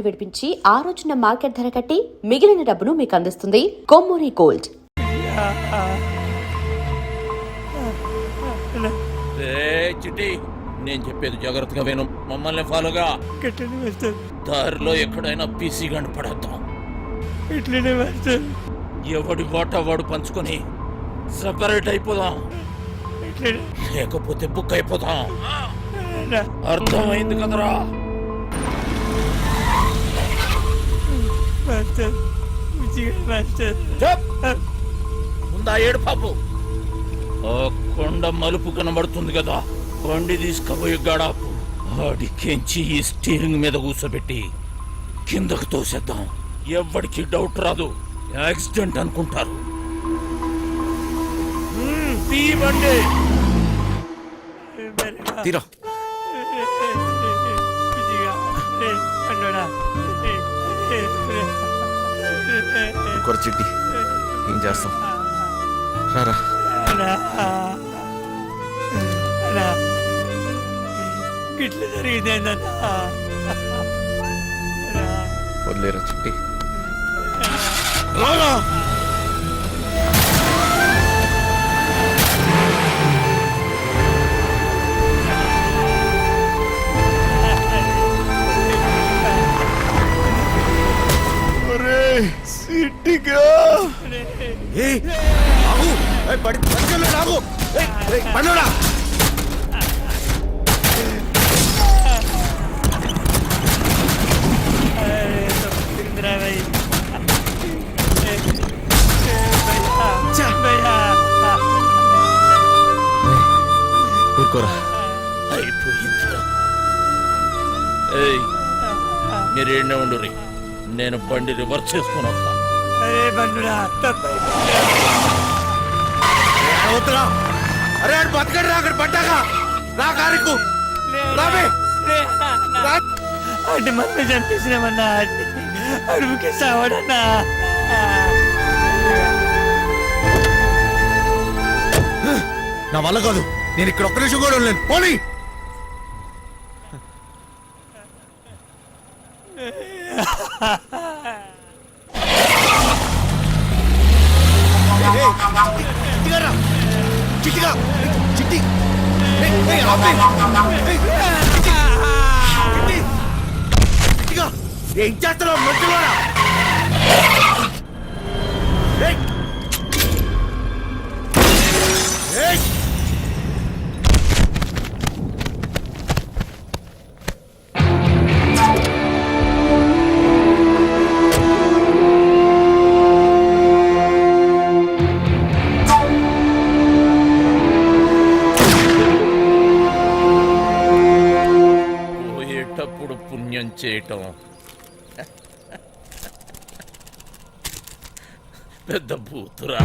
విడిపించి ఆ రోజున మార్కెట్ ధర కట్టి మిగిలిన డబ్బును మీకు అందిస్తుంది కొమ్మూరి గోల్డ్. చిట్టి, నేను చెప్పేది జాగ్రత్తగా విను. మమ్మల్ని ఫాలోగా. దారిలో ఎక్కడైనా పీసీ గంట పడేద్దాం. ఎవడి వాటా వాడు పంచుకొని సపరేట్ అయిపోదాం, లేకపోతే బుక్ అయిపోతాం. అర్థమైంది కదరా? ముందా ఏడు పాపు. ఆ కొండ మలుపు కనబడుతుంది కదా, బండి తీసుకుపోయి గడాపు ఆడికెంచి ఈ స్టీరింగ్ మీద కూర్చోబెట్టి కిందకు తోసేద్దాం. ఎవ్వడికి డౌట్ రాదు, యాక్సిడెంట్ అనుకుంటారు. బండి తీరా. చిట్టి ఏం చేస్తాం? రారా. గిట్ల జరిగిందేందన్నా? వదిలేరా చిట్టి. ఊరుకోరా. మీరేనే ఉండు, నేను బండి రివర్స్ చేసుకుని వస్తా. అరే బతకడు రా, అక్కడ పడ్డాగా రా కారుకు. అంటే మమ్మీ చంపేసినామన్నా, అడుగుకి సావడన్నా. నా వల్ల కాదు, నేను ఇక్కడ ఒక్క నిమిషం కూడా ఉండలేను. పోనీ చిట్టిగా చిట్టి చిట్టిగా ఏం చేస్తున్నావు? మధ్యలో పుణ్యం చేయటం పెద్ద భూతురా.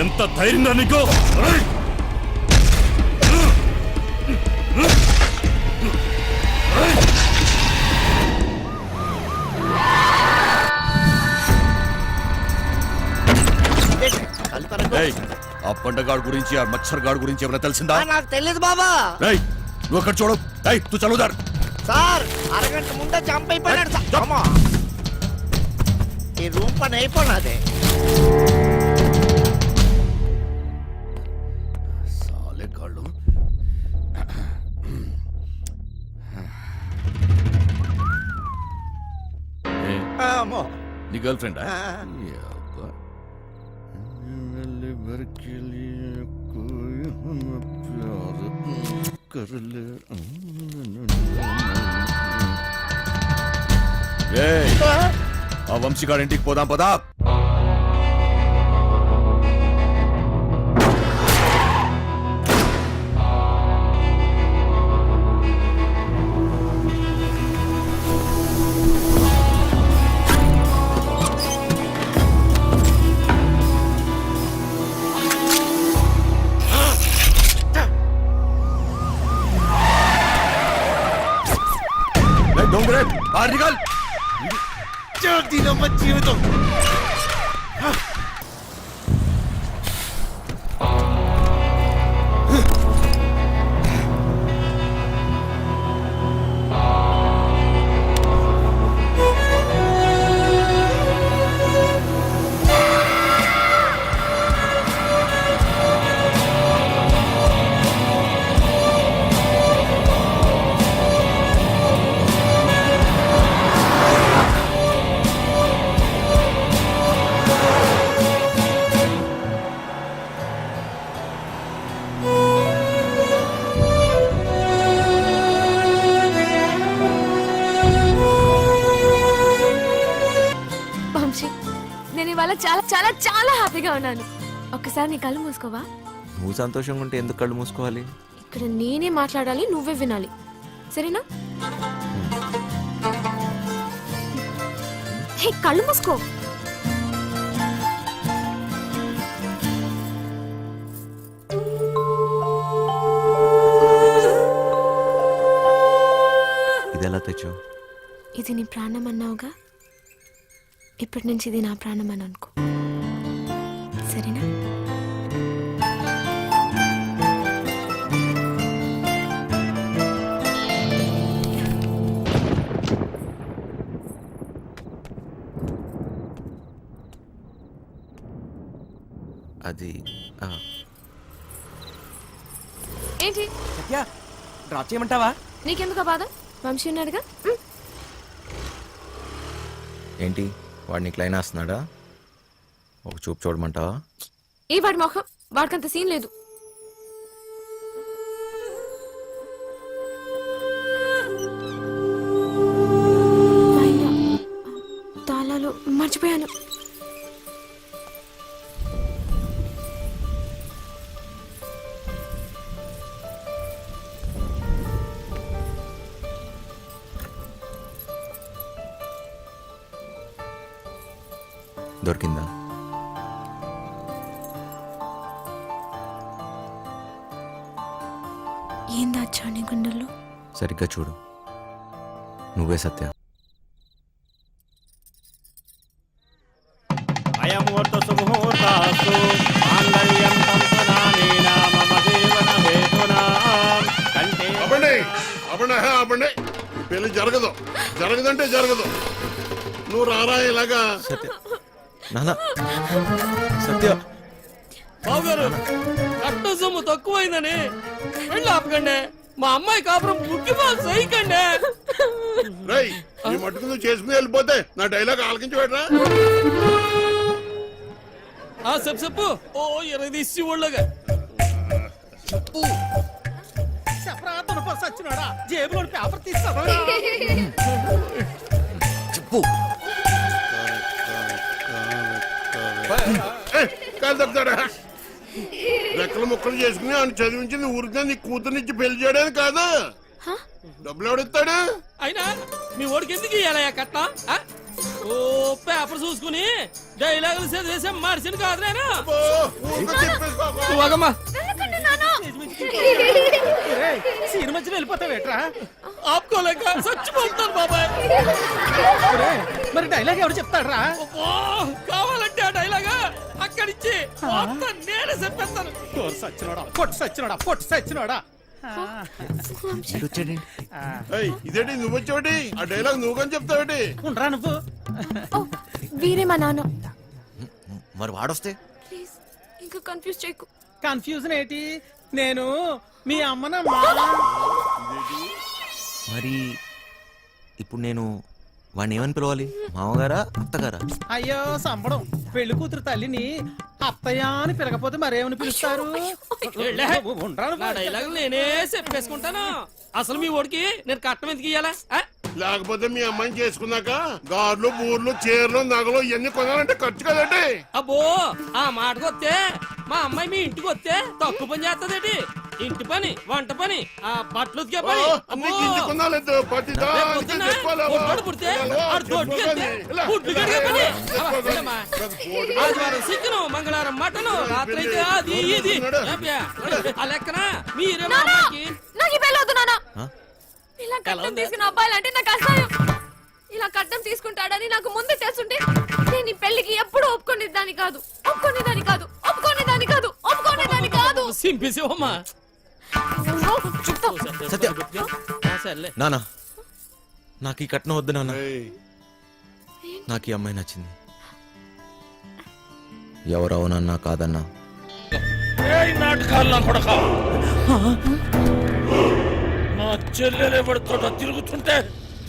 ఎంత ధైర్యంగా నీకు? ఆ పండగాడు గురించి, ఆ మచ్చర్ గాడు గురించి ఏమైనా తెలిసిందా? నాకు తెలియదు బాబా. నువ్వు అక్కడ చూడు. తు చదువుదారు సార్, అరగంట ముందే జంప్ అయిపోయాడు. ఈ రూమ్ పని అయిపోయినది. సాలే గాళ్ళు. అమ్మో నీ గర్ల్ ఫ్రెండా? ఆ. ఆ వంశీగాడి ఇంటికి పోదాం పదా. డోంగ్రేట్ బాహర్ నికల్. దీనమ్మ జీవితం. వంశీ, నేను ఇవాళ చాలా చాలా చాలా హ్యాపీగా ఉన్నాను. ఒక్కసారి నీ కళ్ళు మూసుకోవా? నువ్వు సంతోషంగా ఉంటే ఎందుకు కళ్ళు మూసుకోవాలి? ఇక్కడ నేనే మాట్లాడాలి, నువ్వే వినాలి, సరేనా? హే, కళ్ళు మూసుకో. ఇది ఎలా తెచ్చావు? ఇది నీ ప్రాణం అన్నావుగా, ఇప్పటి నుంచి ఇది నా ప్రాణం అని అనుకో, సరేనా? అది ఏంటి డ్రాప్ చేయమంటావా? నీకెందుకు బాధ? వంశీ ఉన్నాడుగా. ఏంటి వాడు నీకు లైన్ వేస్తున్నాడా? ఒక చూపు చూడమంటావా? ఏ వాడి మొహం, వాడికంత సీన్ లేదు. తాళాలు మర్చిపోయాను. దొరికిందా? ఏం దాచా నీ గుండెల్లో? సరిగ్గా చూడు, నువ్వే సత్య. అయముహూర్త సుముహూర్తాస్తు మాంగళ్యం తంతునానేన మమ జీవన హేతునా కంటే అవ్వండి పెళ్లి జరగదు. జరగదంటే జరగదు. నువ్వు రారా ఇలాగా. సత్య నాన్న, సత్య బావగారు, కట్ట సొమ్ము తక్కువైందని వెళ్ళి ఆపకండి. మా అమ్మాయి కాపురం ముఖ్యపాలు సైకండి. రేయ్, నీ మట్టుకు నువ్వు చేసుకుని వెళ్ళిపోతే నా డైలాగ్ ఆలకించి పెట్టరా. చెప్పు. ఓ 20 తీసి ఒళ్ళగా చెప్పు. సచ్చినాడా జేబులో పేపర్ తీస్తా చెప్పు. కాదు తప్పుతాడా. రెక్కలు ముక్కలు చేసుకుని ఆయన చదివించింది ఊరికే నీ కూతురునిచ్చి పెళ్లి చేయడానికి కాదు. డబ్బులు ఎవడిస్తాడు? అయినా మీ ఓడికి ఎందుకు ఇయ్యాలయ్యా కట్ట? ఓ పేపర్ చూసుకుని డైలాగులు చదివేసే మనిషిని కాదు నేను. సినిమా వెళ్ళిపోతావేట్రా? ఆపుకోలేక చచ్చిపోతాను బాబాయ్. మరి డైలాగ్ ఎవరు చెప్తాడ్రా? కావాలంటే ఆ డైలాగ్ అక్కడిచ్చి నేనే చెప్పేస్తాను. సచ్చినోడా పొట్టు సచ్చినోడా పొట్టు సచ్చినోడా వచ్చాడండి. ఏయ్, ఇదేంటి నువ్వు వచ్చావుటి ఆ డైలాగ్ నువ్వు కానీ చెప్తావుటి ఉండరా నువ్వు ఓ వీరే మా నాన్న. మరి వాడొస్తే ప్లీజ్ ఇంకా కన్ఫ్యూజ్ చేయకు. కన్ఫ్యూజన్ ఏంటి? నేను మీ అమ్మన మరి ఇప్పుడు నేను వాడిని ఏమని పిలవాలి? మామగారా అత్తగారా? అయ్యో సంబడం, పెళ్లి కూతురు తల్లిని అత్తయ్య అని పిలకపోతే మరేమని పిలుస్తారు? ఉండరా డైలాగ్ నేనే చెప్పేసుకుంటాను. అసలు మీ ఓడికి నేను కట్నం ఎందుకు ఇయ్యాలా? లేకపోతే మీ అమ్మాయిని చేసుకున్నాక గార్లు బూర్లు చీరలు నగలు ఇవన్నీ కొనాలంటే ఖర్చు కదండి. అబ్బో ఆ మాటకు వస్తే మా అమ్మాయి మీ ఇంటికి వస్తే తక్కువ పని చేస్తదేటి? ఇంటి పని, వంట పని, ఆ బట్టలు ఉతికే పని. అన్ని గింజి కొనాలేదు ప్రతి రేపు పొద్దున్న పొట్టోడు పుడితే ఆడు తోటికి వెళ్తే గుడ్లు కడిగే పని. వెళ్ళమ్మా. ఆదివారం చికెన్, మంగళవారం మటన్, రాత్రి అయితే అది ఇది. ఆ లెక్కన మీరే మా అమ్మాయికి నాకు ఈ పెళ్ళి వద్దు నాన్న. ఆ? ఇలా కట్నం తీసుకున్న అబ్బాయిలంటే నాకు అసహ్యం. ఇలా కట్నం తీసుకుంటాడని నాకు ముందే తెలుసుంటే నేను ఈ పెళ్లికి ఎప్పుడు ఒప్పుకునేదాన్ని కాదు. సింపేసేవమ్మా. సత్య. సర్లే. నానా నాకు ఈ కట్నం వద్దు నాన్న. ఏయ్, నాకు ఈ అమ్మాయి నచ్చింది. ఎవరు అవునన్నా కాదన్నా ఏయ్ నాటకాలు నా కొడక, నా చెల్లెలే పడుతుంట తిరుగుతుంటే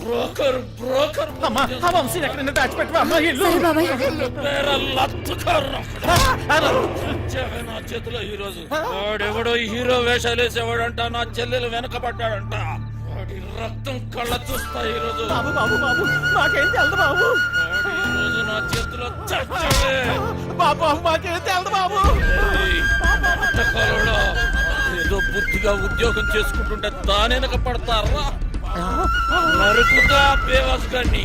బ్రోకర్ బ్రోకర్ ఎక్కడైనా దాచిపెట్టవా అమ్మా ఇల్లు? నా చేతిలో ఈ రోజు వాడెవడో హీరో వేషాలు వేసేవాడంట, నా చెల్లెలు వెనకబడ్డాడంట. వాడి రక్తం కళ్ళ చూస్తా ఈ రోజు. బాబు బాబు బాబు మాకేం తెలదు బాబు. వాడు ఈ రోజు నా చేతిలో చచ్చాడే. బాబు మాకేం తెలదు బాబు. ఏయ్, నాటకాలుడా, ఏదో బుద్ధిగా ఉద్యోగం చేసుకుంటుంటే దాని వెనక పడతారా? నరుకుతా బేవాస్ గాన్ని.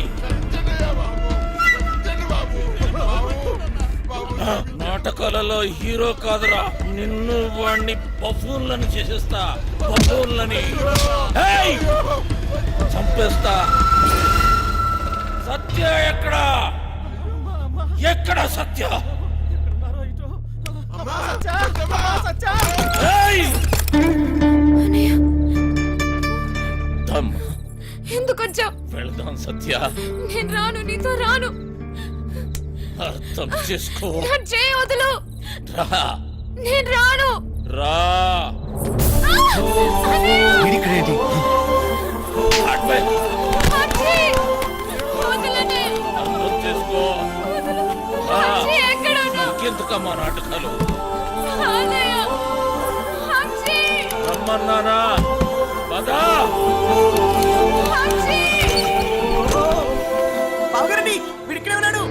నాటకాలలో హీరో కాదురా, నిన్ను వాణ్ణి బఫూన్లను చేసేస్తా. బఫూన్లని ఏయ్! చంపేస్తా. సత్య ఎక్కడా? ఎక్కడ సత్య? ఏయ్! దమ్. ఎందుకు వచ్చావు? వెళ్దాం సత్య, నేను రాను, నీతో రాను. అర్థం చేసుకో. నా చేయి వదులు. రా నేను రాను. రా. వీడిక్కడేంటి? అడ్వై. అక్షయ్, వదలండి. అర్థం చేసుకో. రా. అక్షయ్, ఎక్కడ ఉన్నావు? ఇంకెందుకమ్మా నాటకాలు? అన్నయ్య, అక్షయ్, రమ్మన్నానా? పదా. అక్షయ్. బావగారండి వీడిక్కడే ఉన్నాడు.